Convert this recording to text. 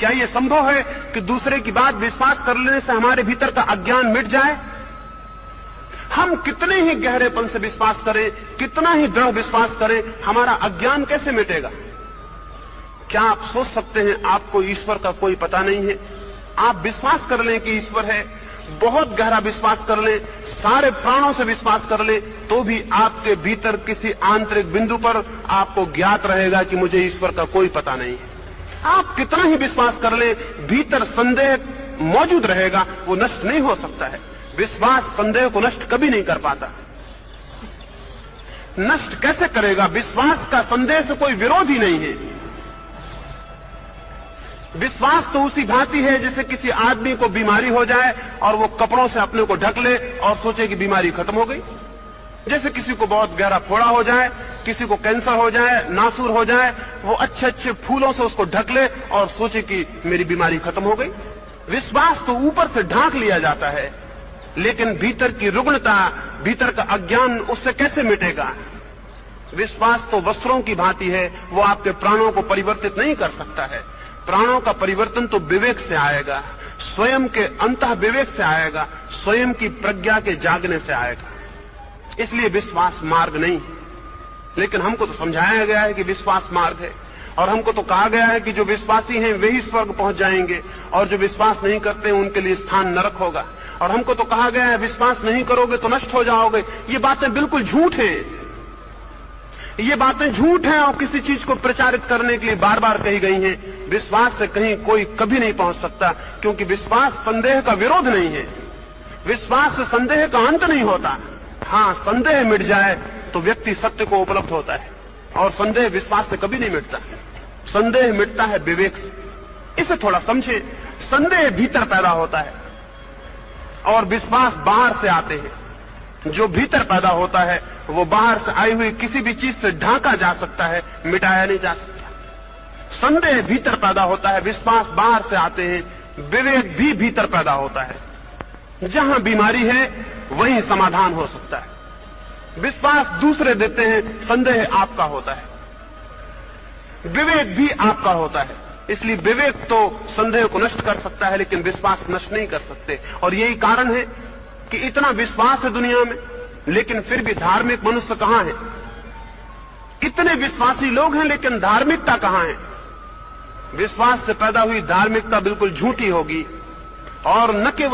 क्या यह संभव है कि दूसरे की बात विश्वास कर लेने से हमारे भीतर का अज्ञान मिट जाए? हम कितने ही गहरेपन से विश्वास करें, कितना ही दृढ़ विश्वास करें, हमारा अज्ञान कैसे मिटेगा? क्या आप सोच सकते हैं आपको ईश्वर का कोई पता नहीं है? आप विश्वास कर लें कि ईश्वर है, बहुत गहरा विश्वास कर लें, सारे प्राणों से विश्वास कर लें, तो भी आपके भीतर किसी आंतरिक बिंदु पर आपको ज्ञात रहेगा कि मुझे ईश्वर का कोई पता नहीं है। आप कितना ही विश्वास कर लें, भीतर संदेह मौजूद रहेगा, वो नष्ट नहीं हो सकता है। विश्वास संदेह को नष्ट कभी नहीं कर पाता। नष्ट कैसे करेगा? विश्वास का संदेह से कोई विरोध ही नहीं है। विश्वास तो उसी भांति है जैसे किसी आदमी को बीमारी हो जाए और वो कपड़ों से अपने को ढक ले और सोचे कि बीमारी खत्म हो गई। जैसे किसी को बहुत गहरा फोड़ा हो जाए, किसी को कैंसर हो जाए, नासूर हो जाए, वो अच्छे अच्छे फूलों से उसको ढक ले और सोचे कि मेरी बीमारी खत्म हो गई। विश्वास तो ऊपर से ढांक लिया जाता है, लेकिन भीतर की रुग्णता, भीतर का अज्ञान उससे कैसे मिटेगा? विश्वास तो वस्त्रों की भांति है, वो आपके प्राणों को परिवर्तित नहीं कर सकता है। प्राणों का परिवर्तन तो विवेक से आएगा, स्वयं के अंतः विवेक से आएगा, स्वयं की प्रज्ञा के जागने से आएगा। इसलिए विश्वास मार्ग नहीं है। लेकिन हमको तो समझाया गया है कि विश्वास मार्ग है, और हमको तो कहा गया है कि जो विश्वासी हैं वही स्वर्ग पहुंच जाएंगे, और जो विश्वास नहीं करते उनके लिए स्थान नरक होगा। और हमको तो कहा गया है विश्वास नहीं करोगे तो नष्ट हो जाओगे। ये बातें बिल्कुल झूठ हैं। ये बातें झूठ हैं और किसी चीज को प्रचारित करने के लिए बार बार कही गई हैं। विश्वास से कहीं कोई कभी नहीं पहुंच सकता, क्योंकि विश्वास संदेह का विरोध नहीं है। विश्वास से संदेह का अंत नहीं होता। हाँ, संदेह मिट जाए तो व्यक्ति सत्य को उपलब्ध होता है, और संदेह विश्वास से कभी नहीं मिटता। संदेह मिटता है विवेक से। इसे थोड़ा समझे। संदेह भीतर पैदा होता है और विश्वास बाहर से आते हैं। जो भीतर पैदा होता है वो बाहर से आई हुई किसी भी चीज से ढांका जा सकता है, मिटाया नहीं जा सकता। संदेह भीतर पैदा होता है, विश्वास बाहर से आते हैं। विवेक भी भीतर पैदा होता है। जहां बीमारी है वहीं समाधान हो सकता है। विश्वास दूसरे देते हैं, संदेह आपका होता है। विवेक भी आपका होता है। इसलिए विवेक तो संदेह को नष्ट कर सकता है, लेकिन विश्वास नष्ट नहीं कर सकते। और यही कारण है कि इतना विश्वास है दुनिया में, लेकिन फिर भी धार्मिक मनुष्य कहां है? इतने विश्वासी लोग हैं, लेकिन धार्मिकता कहां है? विश्वास से पैदा हुई धार्मिकता बिल्कुल झूठी होगी, और न केवल